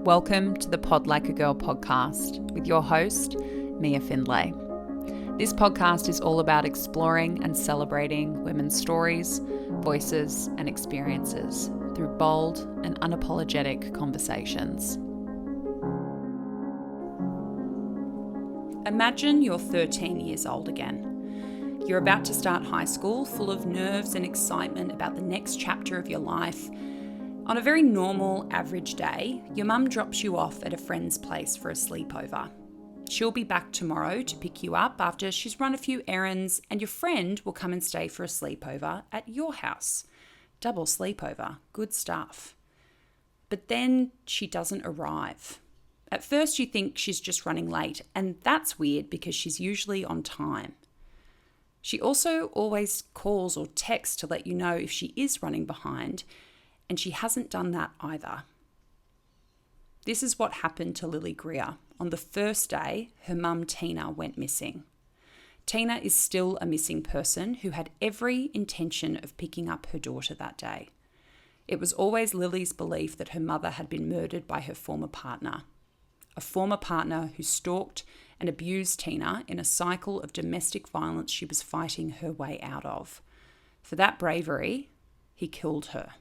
Welcome to the Pod Like a Girl podcast with your host, Mia Findlay. This podcast is all about exploring and celebrating women's stories, voices, and experiences through bold and unapologetic conversations. Imagine you're 13 years old again. You're about to start high school, full of nerves and excitement about the next chapter of your life. On a very normal, average day, your mum drops you off at a friend's place for a sleepover. She'll be back tomorrow to pick you up after she's run a few errands, and your friend will come and stay for a sleepover at your house. Double sleepover, good stuff. But then she doesn't arrive. At first you think she's just running late, and that's weird because she's usually on time. She also always calls or texts to let you know if she is running behind, and she hasn't done that either. This is what happened to Lily Greer on the first day her mum Tina went missing. Tina is still a missing person who had every intention of picking up her daughter that day. It was always Lily's belief that her mother had been murdered by her former partner, a former partner who stalked and abused Tina in a cycle of domestic violence she was fighting her way out of. For that bravery, he killed her.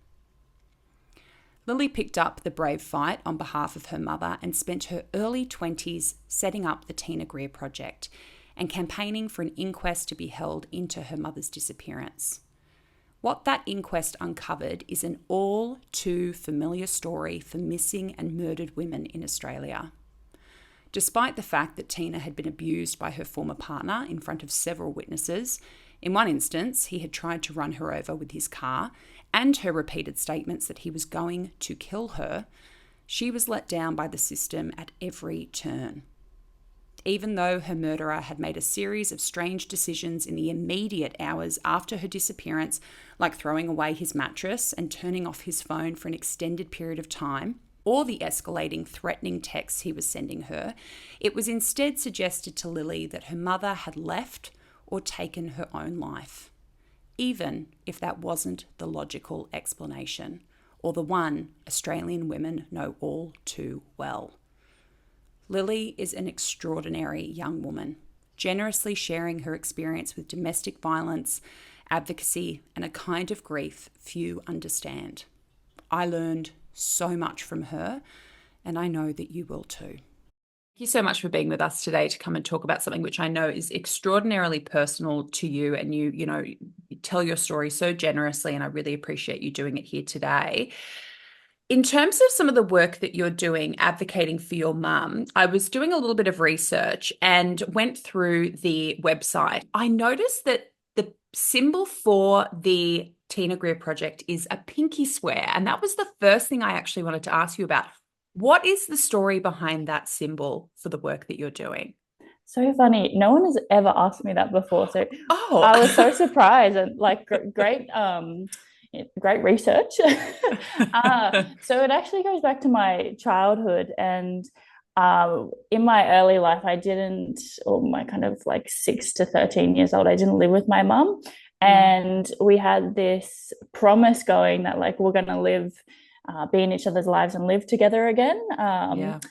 Lily picked up the brave fight on behalf of her mother and spent her early 20s setting up the Tina Greer Project and campaigning for an inquest to be held into her mother's disappearance. What that inquest uncovered is an all too familiar story for missing and murdered women in Australia. Despite the fact that Tina had been abused by her former partner in front of several witnesses, in one instance he had tried to run her over with his car, and her repeated statements that he was going to kill her, she was let down by the system at every turn. Even though her murderer had made a series of strange decisions in the immediate hours after her disappearance, like throwing away his mattress and turning off his phone for an extended period of time, or the escalating, threatening texts he was sending her, it was instead suggested to Lily that her mother had left or taken her own life, even if that wasn't the logical explanation, or the one Australian women know all too well. Lily is an extraordinary young woman, generously sharing her experience with domestic violence, advocacy, and a kind of grief few understand. I learned so much from her, and I know that you will too. Thank you so much for being with us today to come and talk about something which I know is extraordinarily personal to you, and you tell your story so generously, and I really appreciate you doing it here today. In terms of some of the work that you're doing advocating for your mum, I was doing a little bit of research and went through the website. I noticed that the symbol for the Tina Greer Project is a pinky swear, and that was the first thing I actually wanted to ask you about. What is the story behind that symbol for the work that you're doing? So funny. No one has ever asked me that before. So Oh, I was so surprised and great research. So it actually goes back to my childhood, and in my early life, or my kind of like 6 to 13 years old, I didn't live with my mum. And we had this promise going that like we're going to be in each other's lives and live together again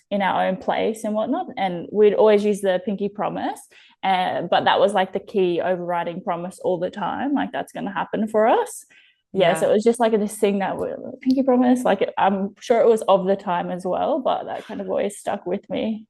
in our own place and whatnot. And we'd always use the pinky promise. But that was like the key overriding promise all the time. Like that's going to happen for us. Yeah. So it was just like this thing that pinky promise, like I'm sure it was of the time as well, but that kind of always stuck with me.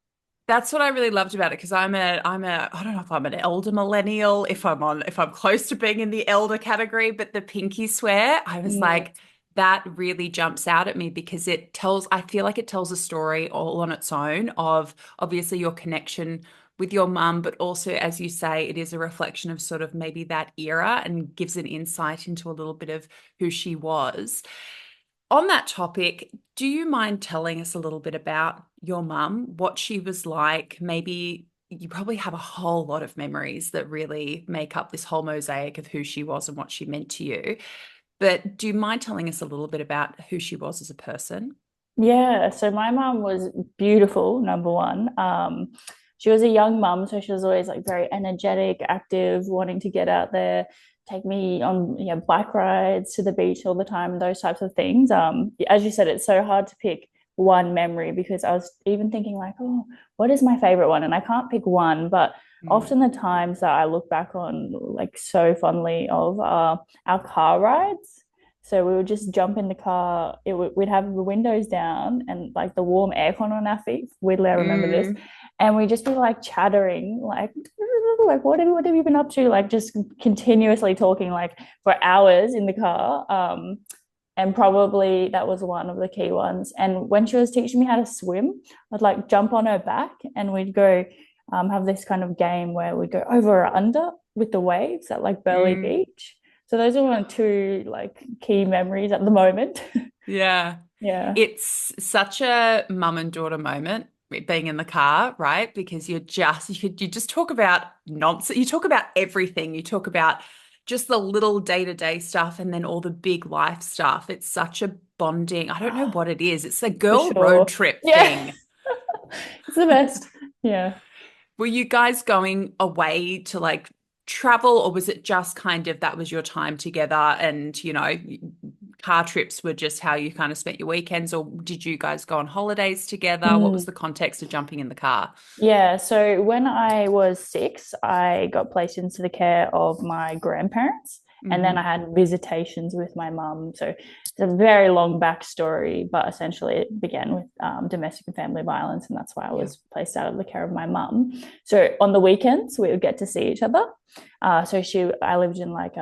That's what I really loved about it, because I don't know if I'm an elder millennial, if I'm close to being in the elder category, but the pinky swear, I was like, that really jumps out at me because I feel like it tells a story all on its own of obviously your connection with your mum, but also, as you say, it is a reflection of sort of maybe that era and gives an insight into a little bit of who she was. On that topic, do you mind telling us a little bit about your mum, what she was like? Maybe you probably have a whole lot of memories that really make up this whole mosaic of who she was and what she meant to you. But do you mind telling us a little bit about who she was as a person? Yeah. So my mum was beautiful, number one. She was a young mum, so she was always like very energetic, active, wanting to get out there, take me on bike rides to the beach all the time, those types of things. As you said, it's so hard to pick one memory, because I was even thinking like, oh, what is my favorite one? And I can't pick one, but Mm. often the times that I look back on like so fondly of our car rides. So we would just jump in the car. We'd have the windows down and like the warm aircon on our feet. Weirdly, I remember this, Mm. and we just be like chattering, like what have you been up to? Like just continuously talking like for hours in the car. And probably that was one of the key ones. And when she was teaching me how to swim, I'd like jump on her back and we'd go have this kind of game where we'd go over or under with the waves at like Burleigh Mm. Beach. So those are one or two like key memories at the moment. Yeah. Yeah. It's such a mum and daughter moment being in the car, right? Because you just talk about nonsense. You talk about everything. You talk about just the little day-to-day stuff and then all the big life stuff. It's such a bonding. I don't know what it is. It's a For girl road sure. trip Yeah. thing. It's the best. Yeah. Were you guys going away to like travel, or was it just kind of that was your time together and, car trips were just how you kind of spent your weekends, or did you guys go on holidays together? What was Mm. the context of jumping in the car? Yeah, so when I was 6, I got placed into the care of my grandparents, and then I Hmm. had visitations with my mum. So it's a very long backstory, but essentially it began with domestic and family violence, and that's why I Yeah. was placed out of the care of my mum. So on the weekends, we would get to see each other. I lived in like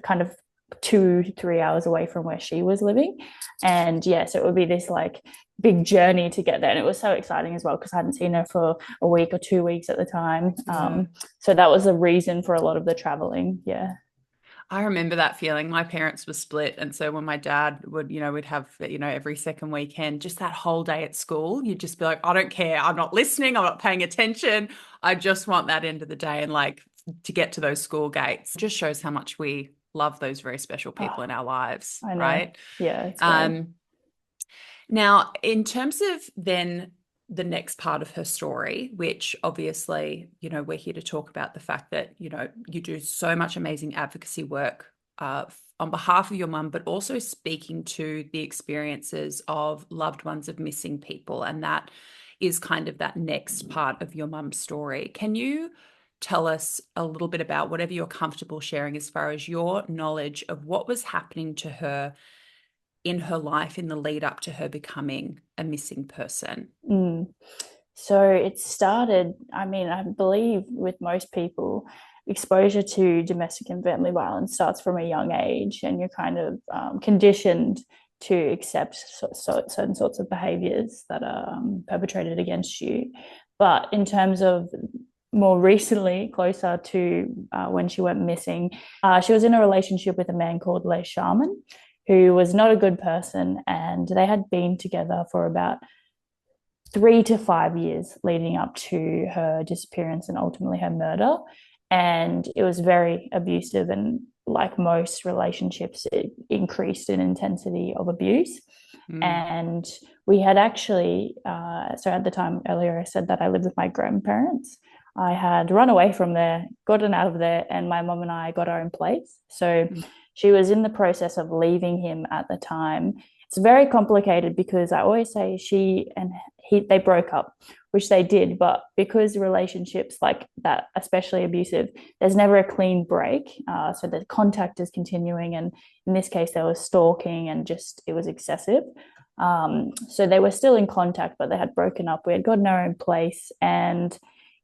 kind of 2 3 hours away from where she was living, and yeah, so it would be this like big journey to get there. And it was so exciting as well because I hadn't seen her for a week or 2 weeks at the time. Yeah. So that was the reason for a lot of the traveling. Yeah. I remember that feeling. My parents were split. And so when my dad would, we'd have, every second weekend, just that whole day at school, you'd just be like, I don't care. I'm not listening. I'm not paying attention. I just want that end of the day and like to get to those school gates. It just shows how much we love those very special people in Oh, our lives, I know. right? Yeah, it's great. Um, Now, in terms of then the next part of her story, which obviously, we're here to talk about the fact that, you do so much amazing advocacy work on behalf of your mum, but also speaking to the experiences of loved ones of missing people. And that is kind of that next part of your mum's story. Can you tell us a little bit about whatever you're comfortable sharing as far as your knowledge of what was happening to her in her life in the lead up to her becoming a missing person? Mm. So it started, I mean, I believe with most people, exposure to domestic and family violence starts from a young age, and you're kind of conditioned to accept certain sorts of behaviors that are perpetrated against you. But in terms of more recently, closer to when she went missing, she was in a relationship with a man called Les Sharman, who was not a good person, and they had been together for about 3 to 5 years leading up to her disappearance and ultimately her murder. And it was very abusive. And like most relationships, it increased in intensity of abuse. Mm. And we had actually, so at the time earlier, I said that I lived with my grandparents. I had run away from there, gotten out of there, and my mom and I got our own place. So Mm. she was in the process of leaving him at the time. It's very complicated because I always say she and they broke up, which they did, but because relationships like that, especially abusive, there's never a clean break. So the contact is continuing, and in this case, there was stalking and just it was excessive. So they were still in contact, but they had broken up. We had gotten our own place, and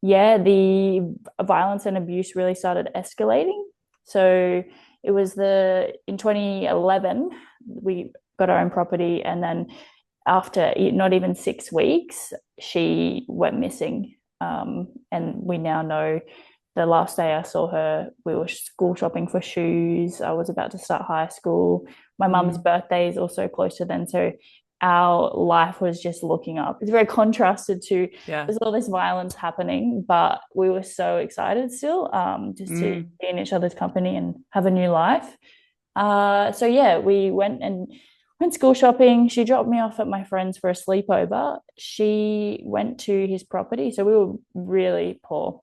yeah, the violence and abuse really started escalating. So it was the in 2011 we got our own property, and then after not even 6 weeks, she went missing. And we now know the last day I saw her, we were school shopping for shoes. I was about to start high school. My mum's Mm. birthday is also closer then. So our life was just looking up. It's very contrasted to Yeah. there's all this violence happening, but we were so excited still just to Mm. be in each other's company and have a new life. So yeah, we went school shopping. She dropped me off at my friend's for a sleepover. She went to his property. So we were really poor.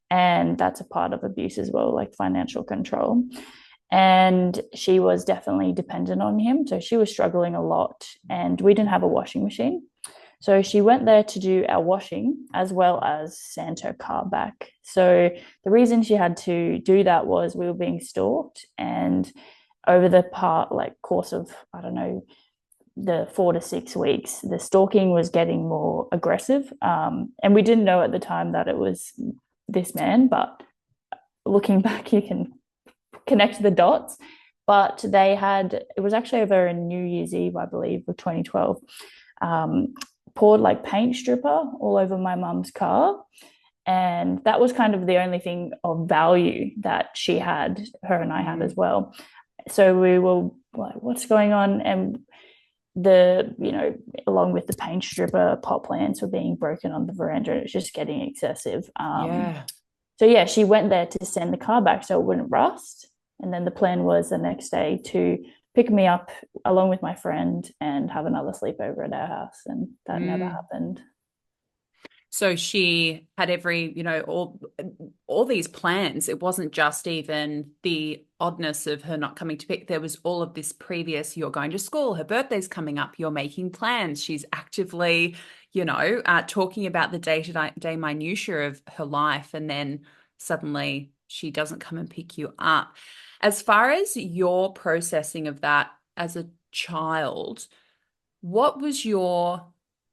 And that's a part of abuse as well, like financial control. and she was definitely dependent on him. So she was struggling a lot, and we didn't have a washing machine. So she went there to do our washing as well as send her car back. So the reason she had to do that was we were being stalked, and over the course of, I don't know, the 4 to 6 weeks, the stalking was getting more aggressive. And we didn't know at the time that it was this man, but looking back, you can connect the dots. But it was actually over a New Year's Eve, I believe, of 2012, poured like paint stripper all over my mum's car. And that was kind of the only thing of value that her and I had as well. So we were like, what's going on? And along with the paint stripper, pot plants were being broken on the veranda. It was just getting excessive. Yeah. So yeah, she went there to send the car back so it wouldn't rust. And then the plan was the next day to pick me up along with my friend and have another sleepover at our house. And that never happened. So she had all these plans. It wasn't just even the oddness of her not coming to pick. There was all of this previous, you're going to school, her birthday's coming up, you're making plans. She's actively, talking about the day-to-day minutiae of her life. And then suddenly she doesn't come and pick you up. As far as your processing of that as a child, what was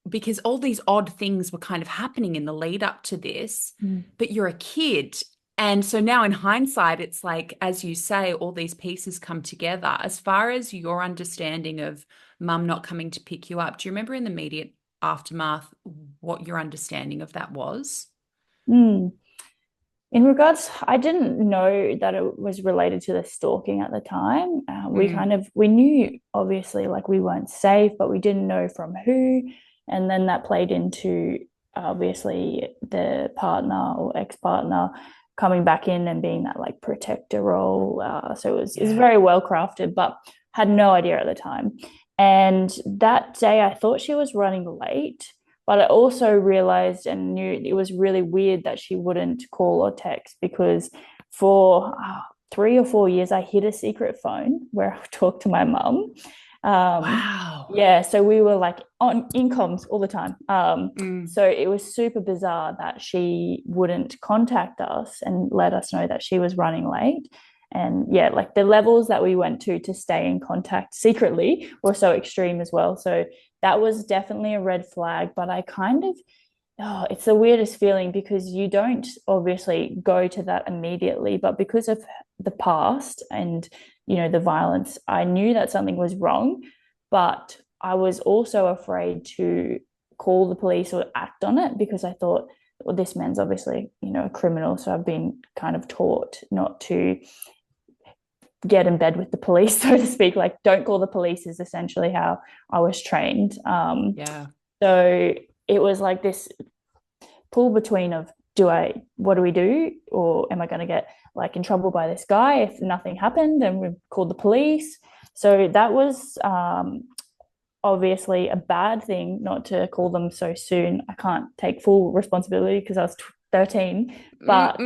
because all these odd things were kind of happening in the lead up to this, but you're a kid. And so now in hindsight, it's like, as you say, all these pieces come together. As far as your understanding of mum not coming to pick you up, do you remember in the immediate aftermath what your understanding of that was? Mm. In regards, I didn't know that it was related to the stalking at the time. We knew obviously like we weren't safe, but we didn't know from who. And then that played into obviously the partner or ex-partner coming back in and being that like protector role. So it was very well crafted, but had no idea at the time. And that day I thought she was running late, but I also realized and knew it was really weird that she wouldn't call or text, because for 3 or 4 years I hid a secret phone where I would talk to my mum. Wow. Yeah, so we were like on comms all the time. So it was super bizarre that she wouldn't contact us and let us know that she was running late. And yeah, like the levels that we went to stay in contact secretly were so extreme as well. So that was definitely a red flag. But it's the weirdest feeling, because you don't obviously go to that immediately, but because of the past and the violence, I knew that something was wrong, but I was also afraid to call the police or act on it, because I thought, well, this man's obviously a criminal, so I've been kind of taught not to get in bed with the police, so to speak. Like, don't call the police is essentially how I was trained. So it was like this pull between of, what do we do? Or am I going to get like in trouble by this guy if nothing happened and we called the police? So that was obviously a bad thing, not to call them so soon. I can't take full responsibility because I was 13, but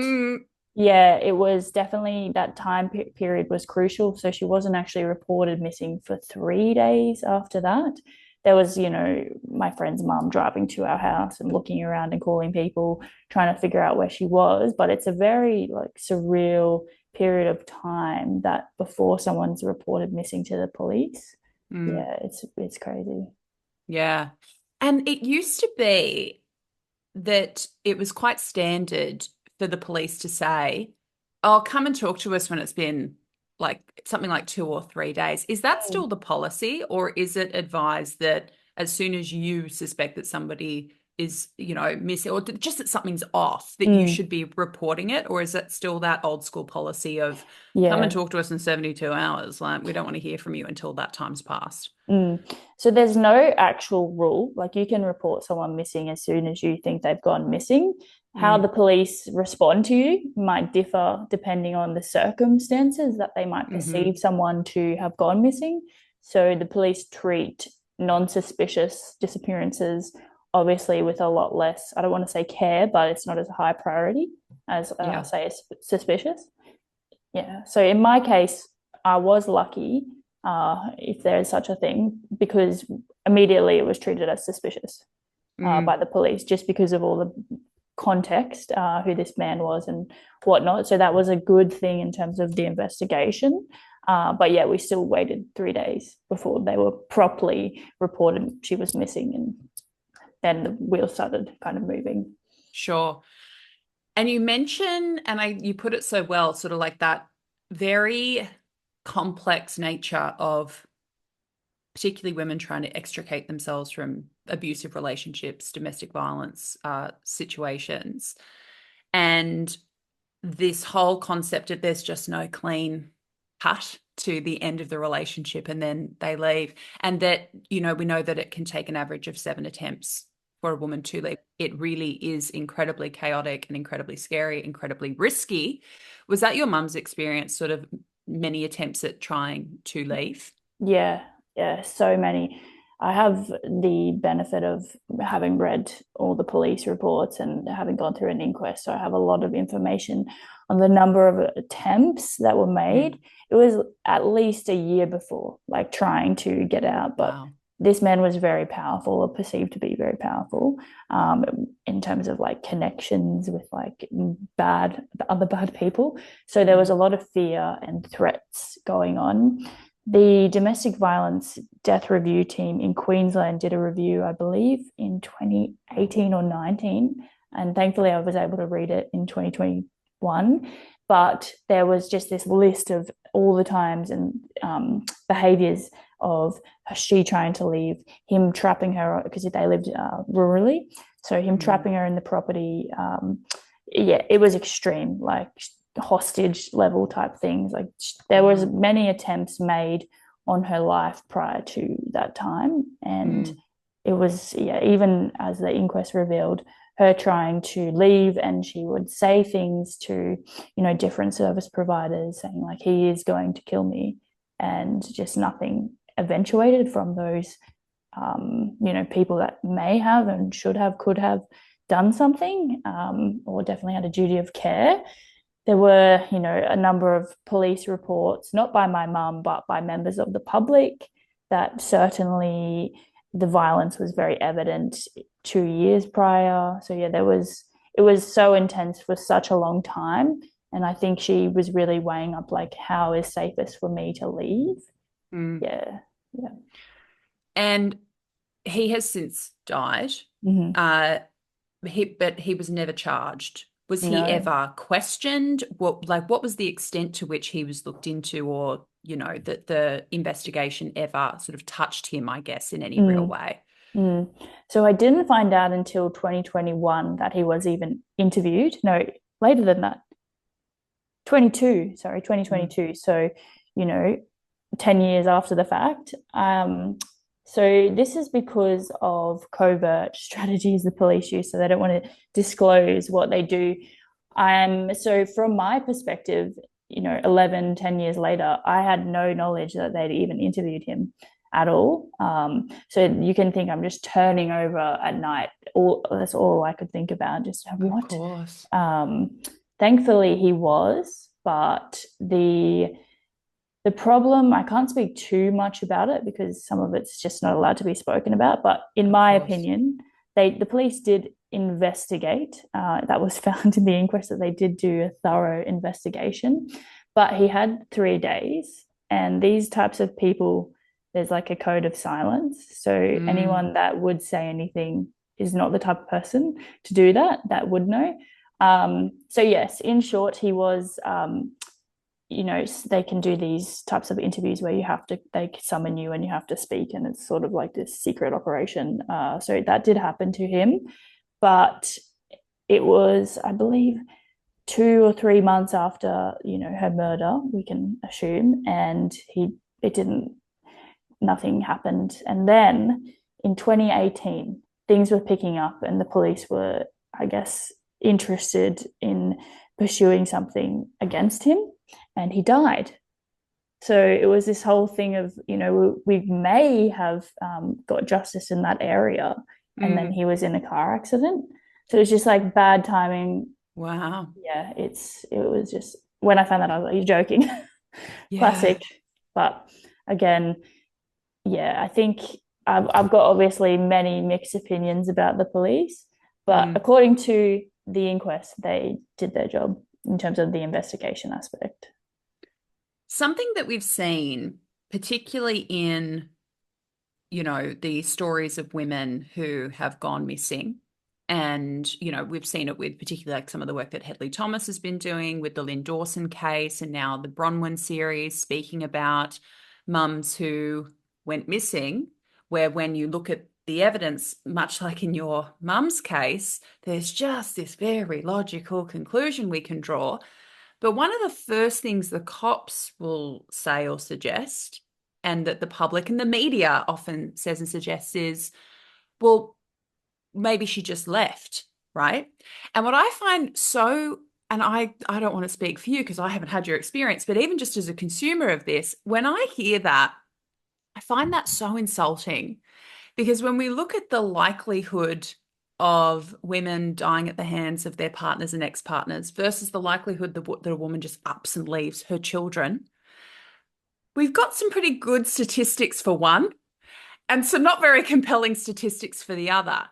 yeah, it was definitely, that time period was crucial. So she wasn't actually reported missing for 3 days after that. There was, my friend's mum driving to our house and looking around and calling people, trying to figure out where she was. But it's a very like surreal period of time that before someone's reported missing to the police. Yeah, it's crazy. Yeah. And it used to be that it was quite standard for the police to say, "Oh, come and talk to us when it's been like something like 2 or 3 days." Is that still the policy, or is it advised that as soon as you suspect that somebody is, missing, or just that something's off, that you should be reporting it? Or is it still that old school policy of come and talk to us in 72 hours? Like, we don't want to hear from you until that time's passed. So there's no actual rule. Like, you can report someone missing as soon as you think they've gone missing. How the police respond to you might differ depending on the circumstances that they might perceive someone to have gone missing. So the police treat non-suspicious disappearances obviously with a lot less, I don't want to say care, but it's not as a high priority as say suspicious. Yeah. So in my case, I was lucky, if there is such a thing, because immediately it was treated as suspicious by the police, just because of all the context, who this man was and whatnot. So that was a good thing in terms of the investigation. But yeah, we still waited 3 days before they were properly reported she was missing, and then the wheels started kind of moving. Sure. And you mention, and you put it so well, sort of like that very complex nature of particularly women trying to extricate themselves from abusive relationships, domestic violence situations. And this whole concept of there's just no clean cut to the end of the relationship and then they leave. And that, we know that it can take an average of 7 attempts for a woman to leave. It really is incredibly chaotic and incredibly scary, incredibly risky. Was that your mum's experience, sort of many attempts at trying to leave? Yeah, so many. I have the benefit of having read all the police reports and having gone through an inquest. So I have a lot of information on the number of attempts that were made. It was at least a year before, like trying to get out. But wow. This man was very powerful, or perceived to be very powerful, in terms of like connections with like other bad people. So there was a lot of fear and threats going on. The domestic violence death review team in Queensland did a review, I believe, in 2018 or 19. And thankfully, I was able to read it in 2021. But there was just this list of all the times and behaviors of she trying to leave, him trapping her, because they lived rurally. So him trapping her in the property. It was extreme, like hostage level type things. Like there was many attempts made on her life prior to that time, and it was even as the inquest revealed, her trying to leave, and she would say things to different service providers saying like he is going to kill me, and just nothing eventuated from those people that may have and could have done something, or definitely had a duty of care. There were, a number of police reports, not by my mum, but by members of the public, that certainly the violence was very evident 2 years prior. So yeah, it was so intense for such a long time. And I think she was really weighing up like, how is safest for me to leave? Yeah. And he has since died. But he was never charged. Was he ever questioned? What was the extent to which he was looked into, or that the investigation ever sort of touched him, I guess, in any real way? So I didn't find out until 2021 that he was even interviewed. No, later than that. 2022. So 10 years after the fact. So this is because of covert strategies the police use, so they don't want to disclose what they do. So from my perspective, 10 years later, I had no knowledge that they'd even interviewed him at all. So you can think I'm just turning over at night. That's all I could think about. Just what? Of course. Thankfully, he was, but the problem, I can't speak too much about it because some of it's just not allowed to be spoken about. But in my opinion, the police did investigate. That was found in the inquest, that they did do a thorough investigation. But he had 3 days, and these types of people, there's like a code of silence. So anyone that would say anything is not the type of person to do that would know. So yes, in short, he was they can do these types of interviews where they summon you and you have to speak, and it's sort of like this secret operation. So that did happen to him, but it was, I believe, 2 or 3 months after, her murder, we can assume, and nothing happened. And then in 2018, things were picking up and the police were, I guess, interested in pursuing something against him, and he died. So it was this whole thing of, we may have got justice in that area, and then he was in a car accident. So it was just like bad timing. Wow. Yeah, it was just, when I found that, I was like, you're joking. Classic. But again, yeah, I think I've got obviously many mixed opinions about the police, but according to the inquest, they did their job in terms of the investigation aspect. Something that we've seen, particularly in, the stories of women who have gone missing. And, we've seen it with particularly like some of the work that Hedley Thomas has been doing with the Lynn Dawson case and now the Bronwyn series, speaking about mums who went missing, where when you look at the evidence, much like in your mum's case, there's just this very logical conclusion we can draw. But one of the first things the cops will say or suggest, and that the public and the media often says and suggests, is, well, maybe she just left, right? And what I find so, and I don't want to speak for you because I haven't had your experience, but even just as a consumer of this, when I hear that, I find that so insulting, because when we look at the likelihood of women dying at the hands of their partners and ex-partners versus the likelihood that a woman just ups and leaves her children, we've got some pretty good statistics for one and some not very compelling statistics for the other.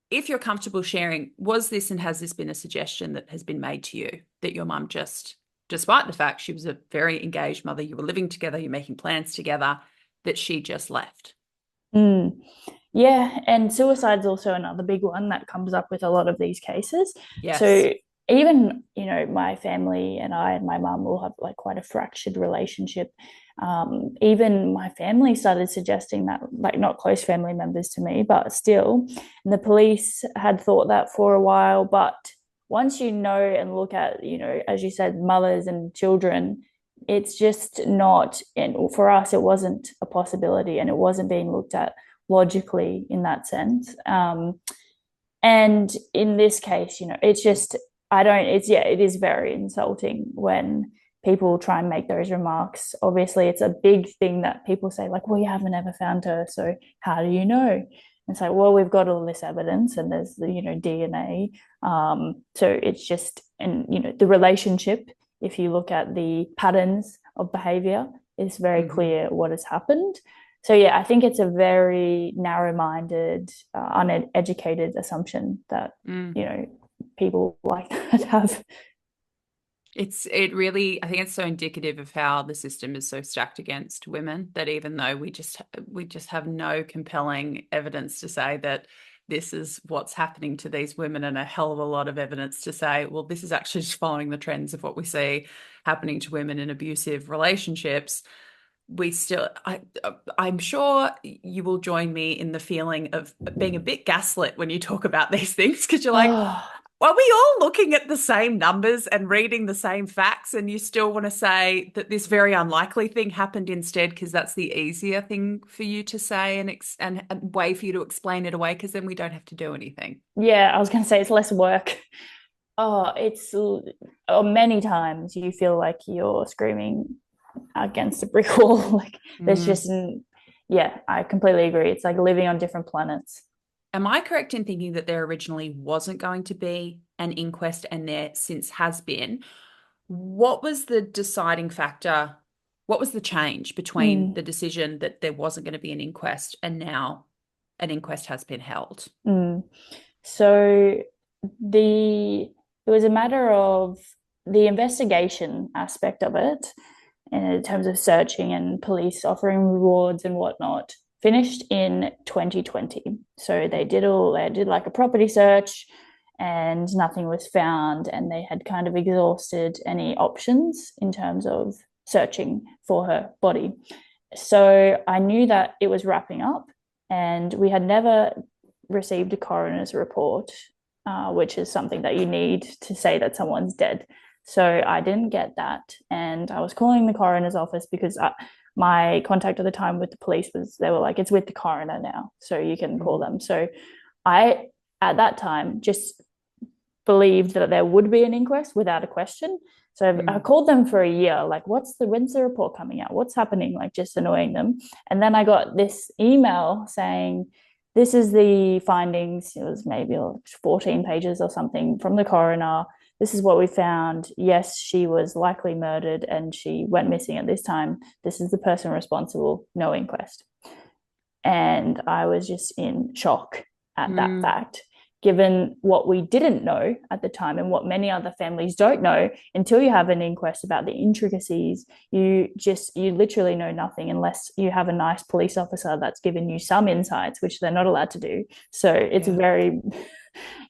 If you're comfortable sharing, was this and has this been a suggestion that has been made to you that your mum just, despite the fact she was a very engaged mother, you were living together, you're making plans together, that she just left? Yeah, and suicide's also another big one that comes up with a lot of these cases. Yes. So even, my family and I and my mum will have like quite a fractured relationship. Even my family started suggesting that, like not close family members to me, but still, and the police had thought that for a while. But once you know and look at, as you said, mothers and children, it's just not, and for us, it wasn't a possibility and it wasn't being looked at logically in that sense. And in this case, it's just, it is very insulting when people try and make those remarks. Obviously, it's a big thing that people say, like, well, you haven't ever found her, so how do you know? And it's like, well, we've got all this evidence and there's the, DNA. So it's just, and, the relationship, if you look at the patterns of behavior, it's very clear what has happened. So yeah, I think it's a very narrow-minded, uneducated assumption that people like that have. It really, I think it's so indicative of how the system is so stacked against women that even though we just have no compelling evidence to say that this is what's happening to these women, and a hell of a lot of evidence to say, well, this is actually just following the trends of what we see happening to women in abusive relationships. We still, I'm sure you will join me in the feeling of being a bit gaslit when you talk about these things, because you're like, are we all looking at the same numbers and reading the same facts, and you still want to say that this very unlikely thing happened instead because that's the easier thing for you to say and a way for you to explain it away, because then we don't have to do anything. Yeah, I was going to say it's less work. Many times you feel like you're screaming against a brick wall. Like there's just, I completely agree. It's like living on different planets. Am I correct in thinking that there originally wasn't going to be an inquest and there since has been? What was the deciding factor? What was the change between the decision that there wasn't going to be an inquest and now an inquest has been held? So it was a matter of the investigation aspect of it, in terms of searching and police offering rewards and whatnot, finished in 2020. So they did like a property search and nothing was found, and they had kind of exhausted any options in terms of searching for her body. So I knew that it was wrapping up, and we had never received a coroner's report, which is something that you need to say that someone's dead. So I didn't get that, and I was calling the coroner's office because my contact at the time with the police they were like, it's with the coroner now, so you can call them. So I, at that time, just believed that there would be an inquest without a question. So I called them for a year, like, when's the report coming out? What's happening? Like, just annoying them. And then I got this email saying, this is the findings. It was maybe 14 pages or something from the coroner. this is what we found. Yes, she was likely murdered and she went missing at this time. This is the person responsible, no inquest. And I was just in shock at that fact, given what we didn't know at the time and what many other families don't know until you have an inquest about the intricacies. You literally know nothing unless you have a nice police officer that's given you some insights, which they're not allowed to do. So it's very,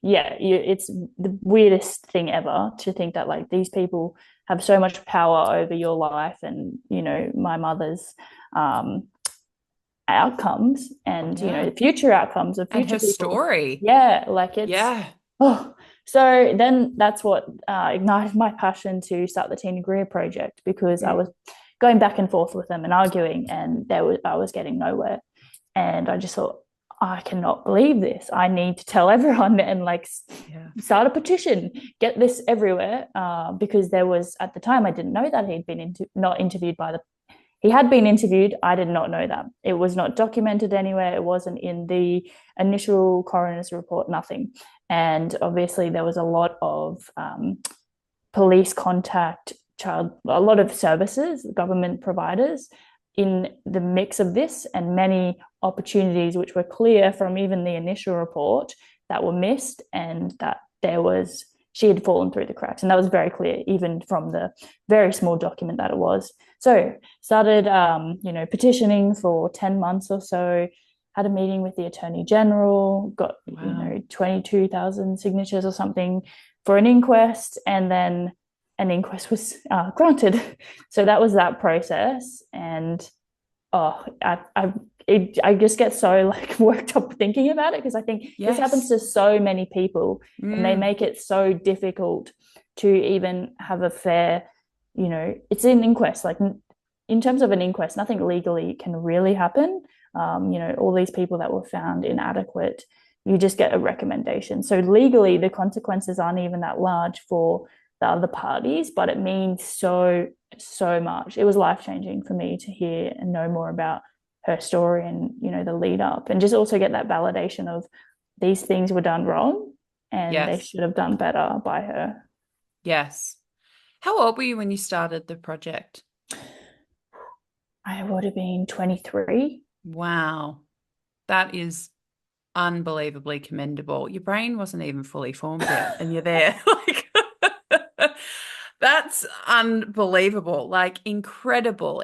it's the weirdest thing ever to think that like these people have so much power over your life and, you know, my mother's outcomes and you know the future outcomes of future and her people. Story. Like it's so then that's what ignited my passion to start the Teen Greer project, because I was going back and forth with them and arguing, and I was getting nowhere. And I just thought, I cannot believe this. I need to tell everyone and like start a petition, get this everywhere, because there was, at the time, I didn't know that he'd been not interviewed by the he had been interviewed. I did not know that. It was not documented anywhere. It wasn't in the initial coroner's report, nothing. And obviously there was a lot of police contact, a lot of services, government providers in the mix of this, and many opportunities which were clear from even the initial report that were missed, and that she had fallen through the cracks. And that was very clear, even from the very small document that it was. So started, petitioning for 10 months or so, had a meeting with the Attorney General, got, 22,000 signatures or something for an inquest, and then an inquest was granted. So that was that process. And I just get so like worked up thinking about it, because I think this happens to so many people and they make it so difficult to even have a fair, it's an inquest. Like in terms of an inquest, nothing legally can really happen. All these people that were found inadequate, you just get a recommendation. So legally, the consequences aren't even that large for the other parties, but it means so much. It was life-changing for me to hear and know more about her story and, the lead up, and just also get that validation of these things were done wrong and they should have done better by her. Yes. How old were you when you started the project? I would have been 23. Wow. That is unbelievably commendable. Your brain wasn't even fully formed yet, and you're there. That's unbelievable. Like incredible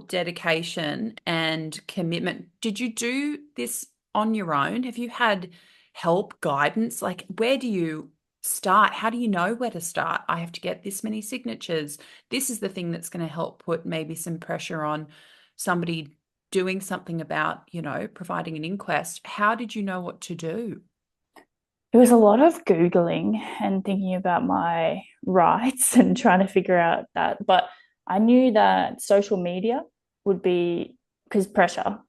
dedication and commitment. Did you do this on your own? Have you had help, guidance? Like, where do you start? How do you know where to start? I have to get this many signatures. This is the thing that's going to help put maybe some pressure on somebody doing something about, providing an inquest. How did you know what to do? It was a lot of Googling and thinking about my rights and trying to figure out that. But I knew that social media would be, because pressure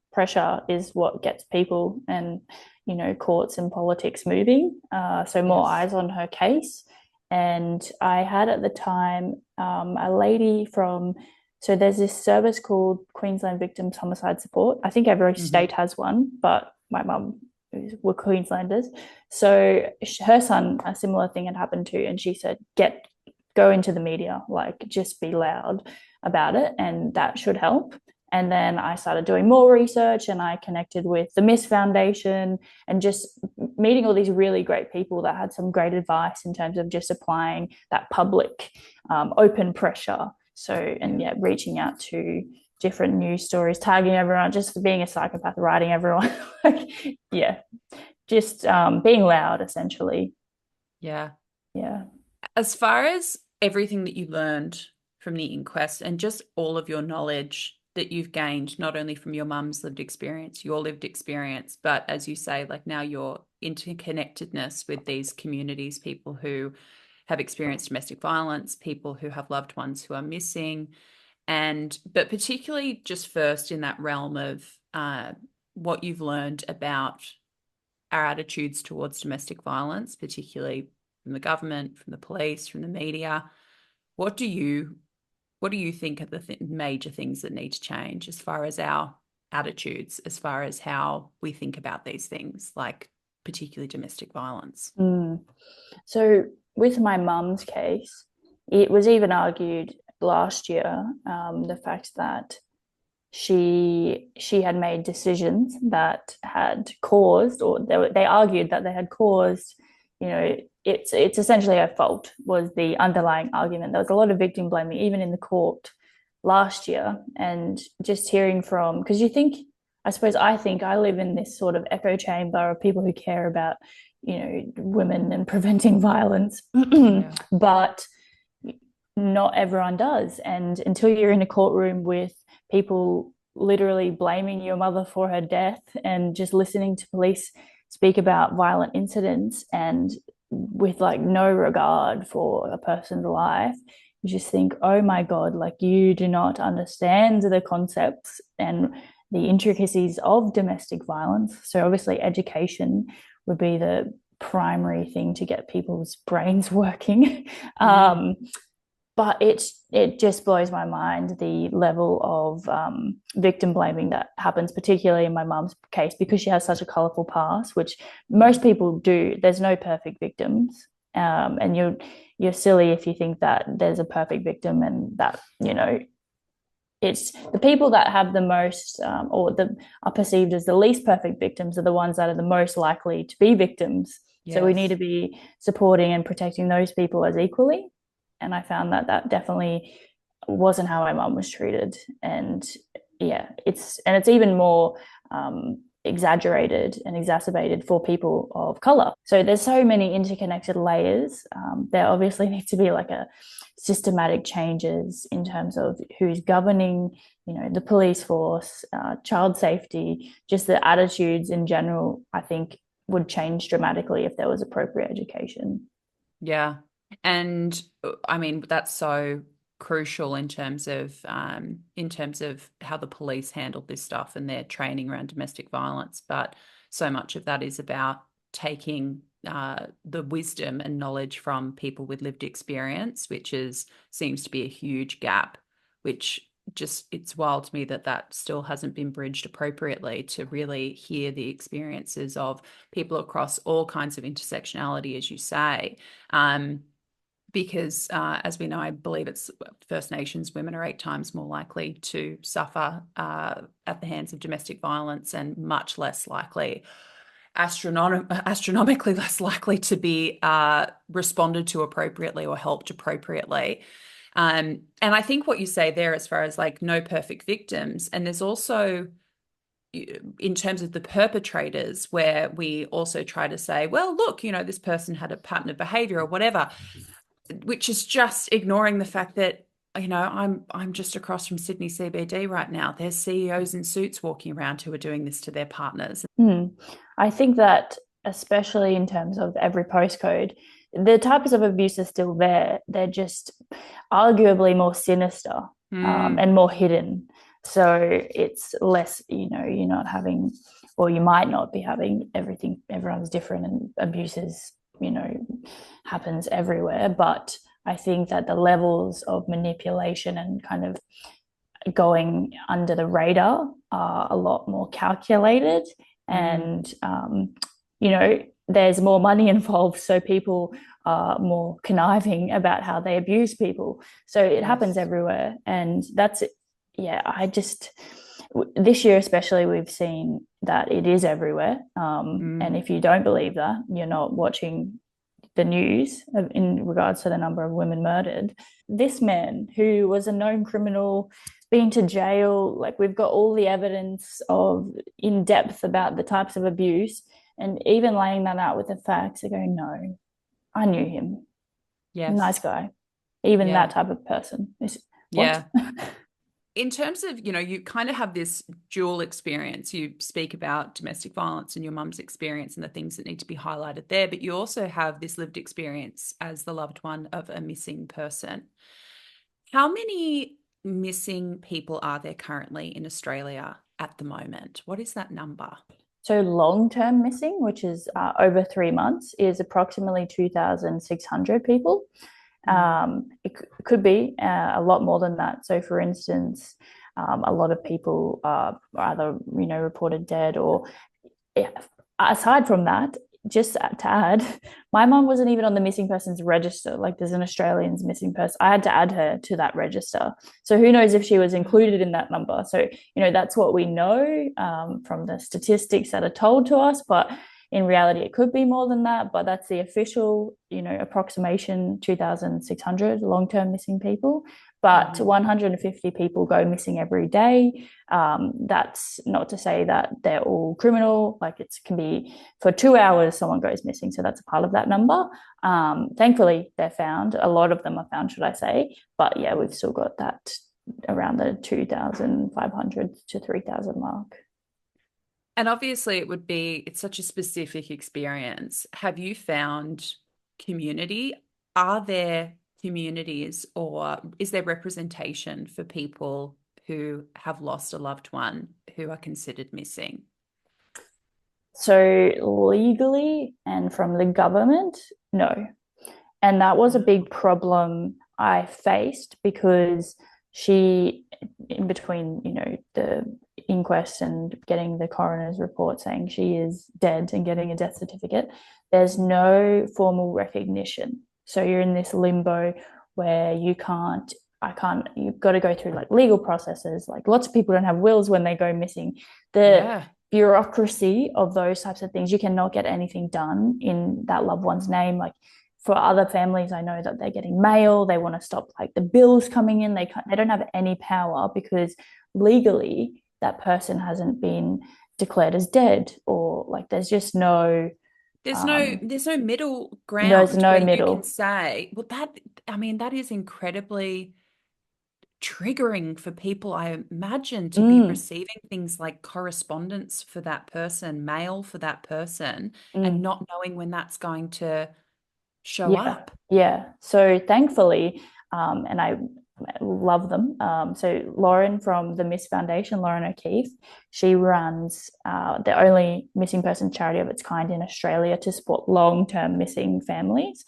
is what gets people and, courts and politics moving. So more eyes on her case. And I had at the time a lady so there's this service called Queensland Victims Homicide Support. I think every state has one, but my mum were Queenslanders. So her son, a similar thing had happened to, and she said, go into the media, like just be loud about it, and that should help. And then I started doing more research, and I connected with the Miss Foundation and just meeting all these really great people that had some great advice in terms of just applying that public open pressure. So, and reaching out to different news stories, tagging everyone, just being a psychopath, writing everyone. Just being loud, essentially. Yeah. Yeah. As far as everything that you learned from the inquest and just all of your knowledge that you've gained, not only from your mum's lived experience, your lived experience, but as you say, like now your interconnectedness with these communities, people who have experienced domestic violence, people who have loved ones who are missing, but particularly just first in that realm of what you've learned about our attitudes towards domestic violence, particularly from the government, from the police, from the media. What do you think are the major things that need to change as far as our attitudes, as far as how we think about these things, like particularly domestic violence? So with my mum's case, it was even argued last year, the fact that she had made decisions that had caused, or they argued that they had caused, it's essentially her fault, was the underlying argument. There was a lot of victim blaming, even in the court last year. And just hearing from, because I think I live in this sort of echo chamber of people who care about, women and preventing violence, Yeah. but not everyone does. And until you're in a courtroom with people literally blaming your mother for her death and just listening to police speak about violent incidents and with like no regard for a person's life, you just think, oh my God, like you do not understand the concepts and the intricacies of domestic violence. So obviously education would be the primary thing to get people's brains working. But it just blows my mind, the level of victim blaming that happens, particularly in my mum's case, because she has such a colourful past, which most people do. There's no perfect victims, and you're silly if you think that there's a perfect victim and that it's the people that have the most are perceived as the least perfect victims are the ones that are the most likely to be victims. Yes. So we need to be supporting and protecting those people as equally. And I found that definitely wasn't how my mum was treated. And yeah, it's even more exaggerated and exacerbated for people of color. So there's so many interconnected layers. There obviously needs to be like a systematic changes in terms of who's governing, the police force, child safety, just the attitudes in general, I think would change dramatically if there was appropriate education. Yeah. And I mean, that's so crucial in terms of how the police handle this stuff and their training around domestic violence. But so much of that is about taking the wisdom and knowledge from people with lived experience, which seems to be a huge gap, which it's wild to me that still hasn't been bridged appropriately, to really hear the experiences of people across all kinds of intersectionality, as you say. Because as we know, I believe it's First Nations women are 8 times more likely to suffer at the hands of domestic violence, and much less likely, astronomically less likely to be responded to appropriately or helped appropriately. And I think what you say there, as far as like no perfect victims, and there's also in terms of the perpetrators, where we also try to say, well, look, this person had a pattern of behavior or whatever, which is just ignoring the fact that, I'm just across from Sydney CBD right now. There's CEOs in suits walking around who are doing this to their partners. I think that especially in terms of every postcode, the types of abuse are still there. They're just arguably more sinister and more hidden. So it's less, you're not having, or you might not be having everything. Everyone's different and abuses happens everywhere. But I think that the levels of manipulation and kind of going under the radar are a lot more calculated, and there's more money involved, so people are more conniving about how they abuse people. So it happens everywhere, and that's it. Yeah, this year especially, we've seen that it is everywhere. And if you don't believe that, you're not watching the news in regards to the number of women murdered. This man, who was a known criminal, been to jail, like we've got all the evidence of in depth about the types of abuse, and even laying that out with the facts, they go, no, I knew him. Yes. Nice guy. Even that type of person. Yeah. In terms of, you kind of have this dual experience. You speak about domestic violence and your mum's experience and the things that need to be highlighted there, but you also have this lived experience as the loved one of a missing person. How many missing people are there currently in Australia at the moment? What is that number? So long-term missing, which is over 3 months, is approximately 2,600 people. It could be a lot more than that. So for instance, a lot of people are either reported dead, or aside from that, just to add, my mum wasn't even on the missing persons register. Like there's an Australian's missing person. I had to add her to that register. So who knows if she was included in that number. So, that's what we know from the statistics that are told to us. But in reality, it could be more than that. But that's the official, approximation 2,600 long-term missing people. But 150 people go missing every day. That's not to say that they're all criminal. Like it can be for 2 hours, someone goes missing. So that's a part of that number. Thankfully, they're found. A lot of them are found, should I say. But yeah, we've still got that around the 2,500 to 3,000 mark. And obviously it's such a specific experience. Have you found community? Are there communities or is there representation for people who have lost a loved one who are considered missing? So legally and from the government, no. And that was a big problem I faced because she, in between, the inquest and getting the coroner's report saying she is dead and getting a death certificate, there's no formal recognition. So you're in this limbo where you've got to go through like legal processes. Like lots of people don't have wills when they go missing. The bureaucracy of those types of things, you cannot get anything done in that loved one's name. Like for other families, I know that they're getting mail. They want to stop like the bills coming in. They don't have any power because legally that person hasn't been declared as dead, or like there's just no there's no middle ground there's no where middle. you can say, well, that is incredibly triggering for people, I imagine, to be receiving things like correspondence for that person, mail for that person, and not knowing when that's going to show up. Yeah. So thankfully, and I love them. So Lauren from the Miss Foundation, Lauren O'Keefe, she runs the only missing person charity of its kind in Australia to support long-term missing families.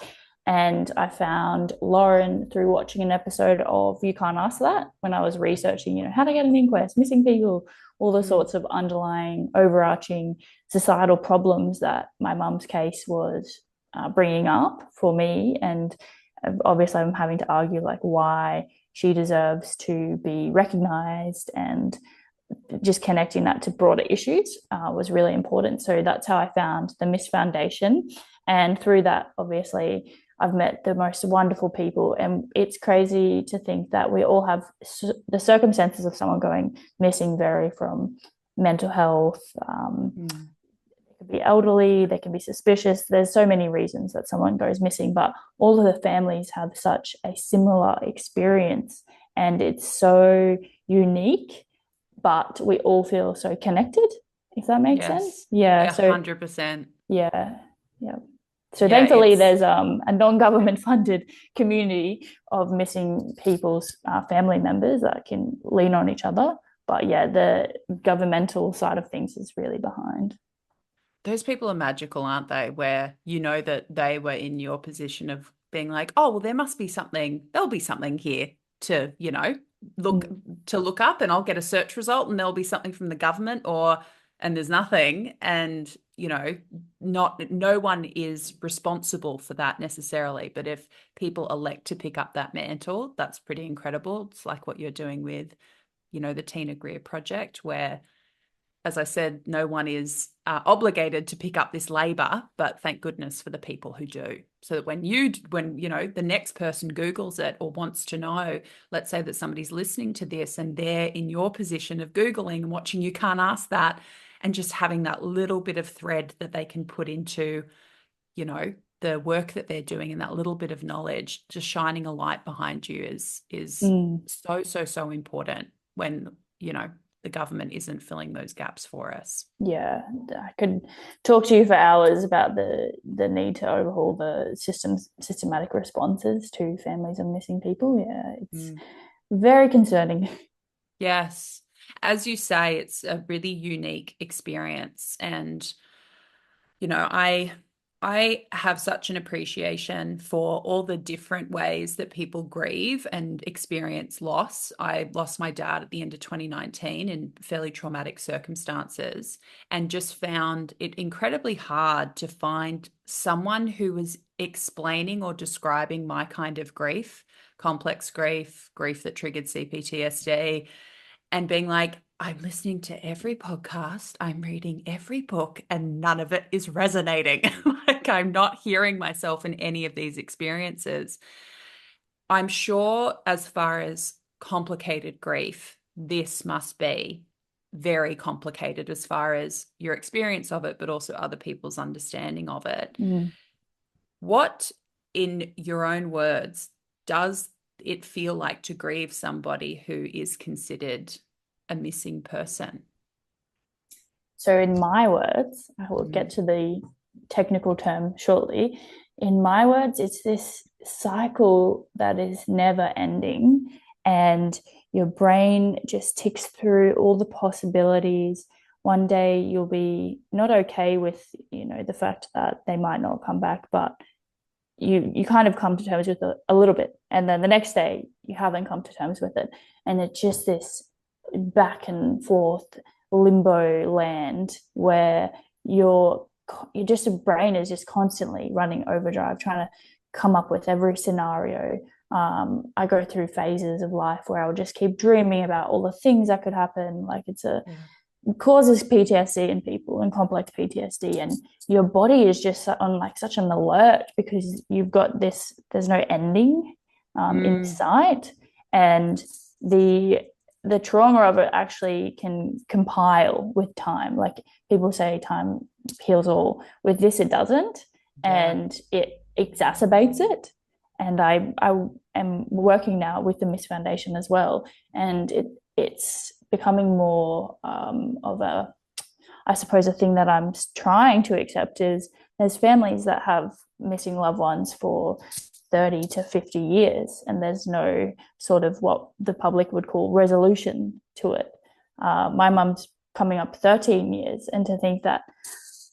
And I found Lauren through watching an episode of You Can't Ask That when I was researching, how to get an inquest, missing people, all the sorts of underlying, overarching societal problems that my mum's case was bringing up for me. And obviously, I'm having to argue like why she deserves to be recognized, and just connecting that to broader issues was really important. So that's how I found the Miss Foundation. And through that, obviously, I've met the most wonderful people. And it's crazy to think that we all have the circumstances of someone going missing vary from mental health. They could be elderly, they can be suspicious. There's so many reasons that someone goes missing, but all of the families have such a similar experience. And it's so unique, but we all feel so connected, if that makes sense. Yeah. So 100%. Yeah. So thankfully, there's a non-government funded community of missing people's family members that can lean on each other. But yeah, the governmental side of things is really behind. Those people are magical, aren't they? Where you know that they were in your position of being like, oh, well, there'll be something here to, look up, and I'll get a search result and there'll be something from the government, and there's nothing. And no one is responsible for that necessarily. But if people elect to pick up that mantle, that's pretty incredible. It's like what you're doing with, the Tina Greer project, where, as I said, no one is obligated to pick up this labor, but thank goodness for the people who do. So that when the next person Googles it or wants to know, let's say that somebody's listening to this and they're in your position of Googling and watching You Can't Ask That, and just having that little bit of thread that they can put into, the work that they're doing, and that little bit of knowledge, just shining a light behind you is so important when, the government isn't filling those gaps for us. Yeah, I could talk to you for hours about the need to overhaul the systematic responses to families of missing people. Yeah, it's very concerning. Yes. As you say, it's a really unique experience. And, I I have such an appreciation for all the different ways that people grieve and experience loss. I lost my dad at the end of 2019 in fairly traumatic circumstances and just found it incredibly hard to find someone who was explaining or describing my kind of grief, complex grief, grief that triggered CPTSD, and being like, I'm listening to every podcast, I'm reading every book, and none of it is resonating. Like, I'm not hearing myself in any of these experiences. I'm sure, as far as complicated grief, this must be very complicated as far as your experience of it, but also other people's understanding of it. Mm. What, in your own words, does it feel like to grieve somebody who is considered a missing person? So in my words, I will get to the technical term shortly. In my words, it's this cycle that is never ending, and your brain just ticks through all the possibilities. One day you'll be not okay with, the fact that they might not come back, but you kind of come to terms with it a little bit, and then the next day you haven't come to terms with it, and it's just this back and forth limbo land where your brain is just constantly running overdrive, trying to come up with every scenario. I go through phases of life where I'll just keep dreaming about all the things that could happen. Like causes PTSD in people and complex PTSD, and your body is just on like such an alert because you've got this, there's no ending in sight, and the trauma of it actually can compile with time. Like people say time heals all. With this, it doesn't, and it exacerbates it. And I am working now with the Miss Foundation as well, and it's becoming more of a, I suppose, a thing that I'm trying to accept is there's families that have missing loved ones for 30 to 50 years, and there's no sort of what the public would call resolution to it. My mum's coming up 13 years, and to think that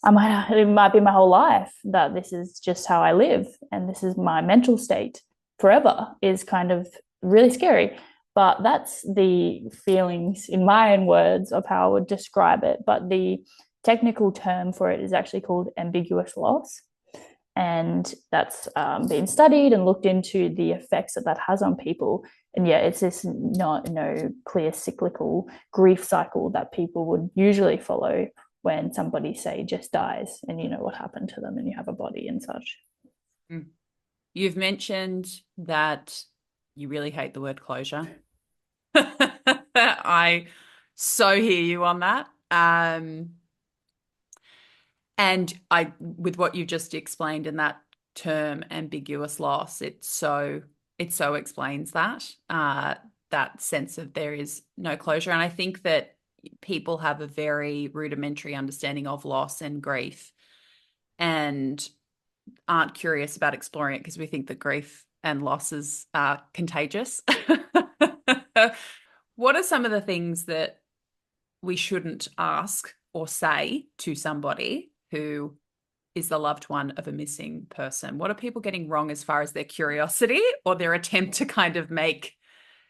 it might be my whole life that this is just how I live and this is my mental state forever is kind of really scary. But that's the feelings in my own words of how I would describe it. But the technical term for it is actually called ambiguous loss. And that's been studied and looked into the effects that has on people. And yeah, it's this no clear cyclical grief cycle that people would usually follow when somebody, say, just dies and you know what happened to them and you have a body and such. You've mentioned that you really hate the word closure. I so hear you on that. And with what you just explained in that term, ambiguous loss, it so explains that, that sense of there is no closure. And I think that people have a very rudimentary understanding of loss and grief and aren't curious about exploring it because we think that grief and losses are contagious. What are some of the things that we shouldn't ask or say to somebody who is the loved one of a missing person? What are people getting wrong as far as their curiosity or their attempt to kind of make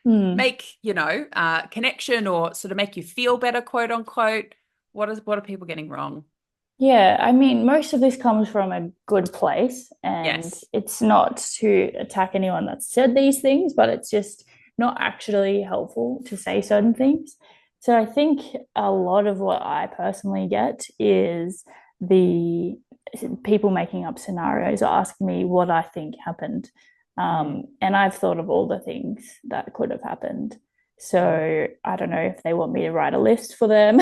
connection or sort of make you feel better, quote unquote? What are people getting wrong? Yeah, I mean, most of this comes from a good place, and Yes. it's not to attack anyone that said these things, but it's just not actually helpful to say certain things. So I think a lot of what I personally get is the people making up scenarios or asking me what I think happened. And I've thought of all the things that could have happened. So I don't know if they want me to write a list for them.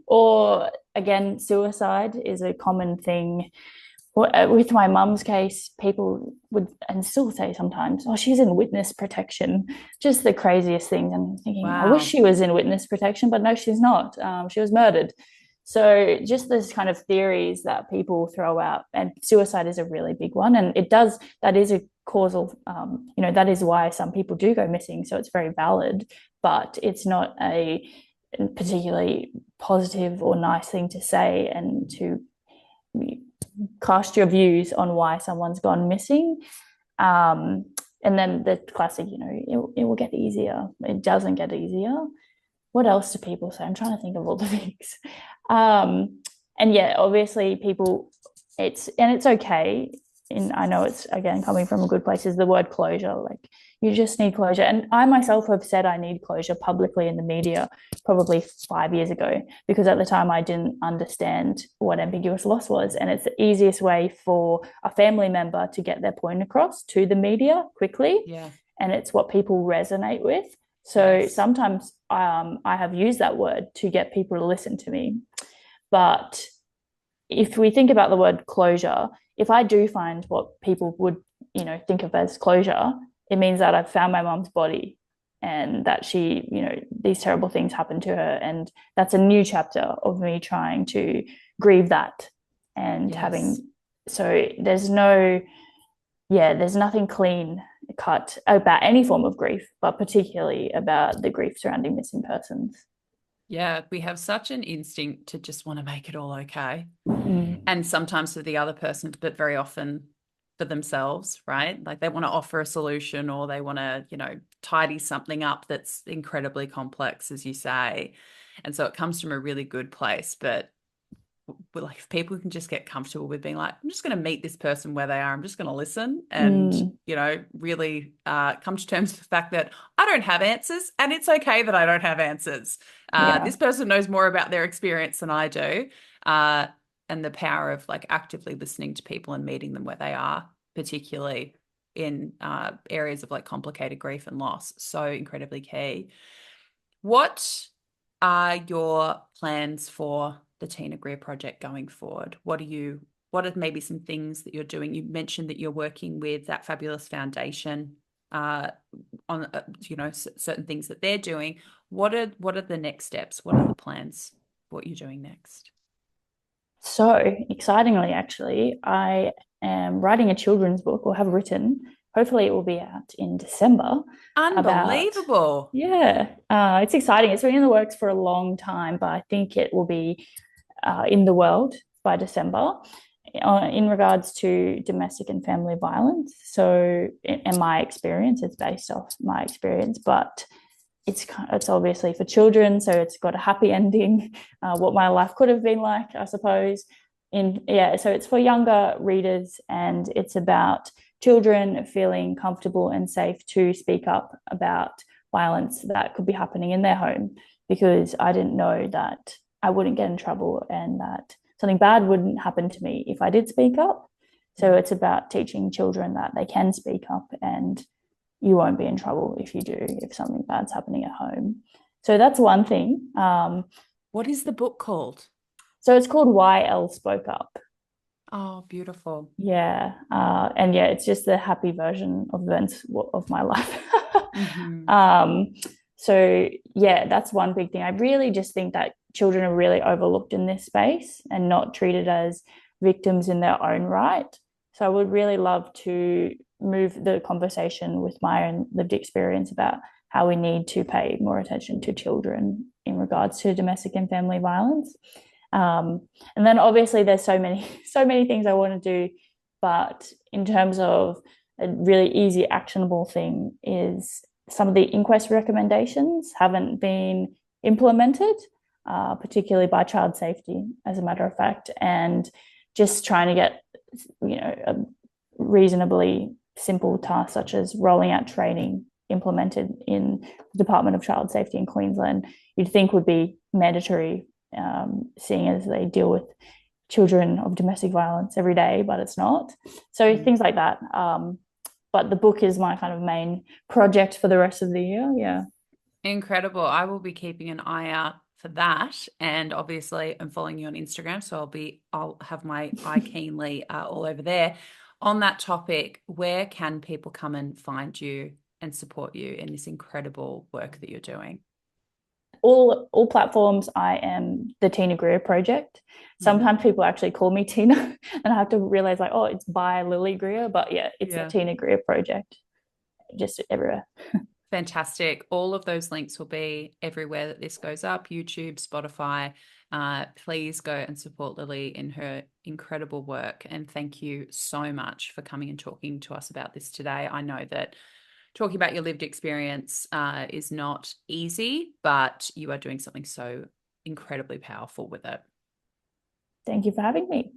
Or again, suicide is a common thing. With my mum's case, people would and still say sometimes, oh, she's in witness protection. Just the craziest things. I'm thinking, wow. I wish she was in witness protection, but no, she's not. She was murdered. So just this kind of theories that people throw out, and suicide is a really big one. And that is a causal, that is why some people do go missing. So it's very valid, but it's not a particularly positive or nice thing to say and to cast your views on why someone's gone missing. And then the classic, it will get easier. It doesn't get easier. What else do people say? I'm trying to think of all the things. And yeah, obviously it's okay. And I know it's, again, coming from a good place, is the word closure. Like, you just need closure. And I myself have said I need closure publicly in the media probably 5 years ago, because at the time I didn't understand what ambiguous loss was. And it's the easiest way for a family member to get their point across to the media quickly. Yeah. And it's what people resonate with. So sometimes I have used that word to get people to listen to me. But if we think about the word closure, if I do find what people would, think of as closure, it means that I've found my mom's body and that she, these terrible things happened to her. And that's a new chapter of me trying to grieve that and so there's nothing clean cut about any form of grief, but particularly about the grief surrounding missing persons. Yeah, we have such an instinct to just want to make it all okay. Mm. And sometimes for the other person, but very often for themselves, right? Like, they want to offer a solution, or they want to, tidy something up that's incredibly complex, as you say. And so it comes from a really good place. But like, if people can just get comfortable with being like, I'm just going to meet this person where they are, I'm just going to listen and, really come to terms with the fact that I don't have answers, and it's okay that I don't have answers. This person knows more about their experience than I do. And the power of like actively listening to people and meeting them where they are, particularly in areas of like complicated grief and loss, so incredibly key. What are your plans for the Tina Greer project going forward? What are maybe some things that you're doing? You mentioned that you're working with that fabulous foundation on certain things that they're doing. What are the next steps? What are the plans for what you're doing next? So excitingly, actually, I am writing a children's book, or have written. Hopefully it will be out in December. Unbelievable. It's exciting. It's been in the works for a long time, but I think it will be in the world by December, in regards to domestic and family violence. So, in my experience, it's based off my experience, but it's obviously for children, so it's got a happy ending, what my life could have been like, I suppose. So it's for younger readers, and it's about children feeling comfortable and safe to speak up about violence that could be happening in their home, because I didn't know that I wouldn't get in trouble and that something bad wouldn't happen to me if I did speak up. So it's about teaching children that they can speak up and you won't be in trouble if you do, if something bad's happening at home. So that's one thing. What is the book called? So it's called Why Elle Spoke Up. Oh, beautiful. Yeah. And it's just the happy version of events of my life. So that's one big thing. I really just think that children are really overlooked in this space and not treated as victims in their own right. So I would really love to move the conversation with my own lived experience about how we need to pay more attention to children in regards to domestic and family violence. And then obviously there's so many things I want to do, but in terms of a really easy actionable thing is some of the inquest recommendations haven't been implemented, particularly by child safety, as a matter of fact, and just trying to get a reasonably simple task such as rolling out training implemented in the Department of Child Safety in Queensland, you'd think would be mandatory, seeing as they deal with children of domestic violence every day, but it's not. So things like that. But the book is my kind of main project for the rest of the year. Yeah. Incredible. I will be keeping an eye out for that. And obviously I'm following you on Instagram, so I'll have my eye keenly all over there. On that topic, where can people come and find you and support you in this incredible work that you're doing? All platforms. I am the Tina Greer Project. Sometimes people actually call me Tina and I have to realize like, it's by Lily Greer, but it's the Tina Greer Project, just everywhere. Fantastic. All of those links will be everywhere that this goes up, YouTube, Spotify. Please go and support Lily in her incredible work. And thank you so much for coming and talking to us about this today. I know that talking about your lived experience is not easy, but you are doing something so incredibly powerful with it. Thank you for having me.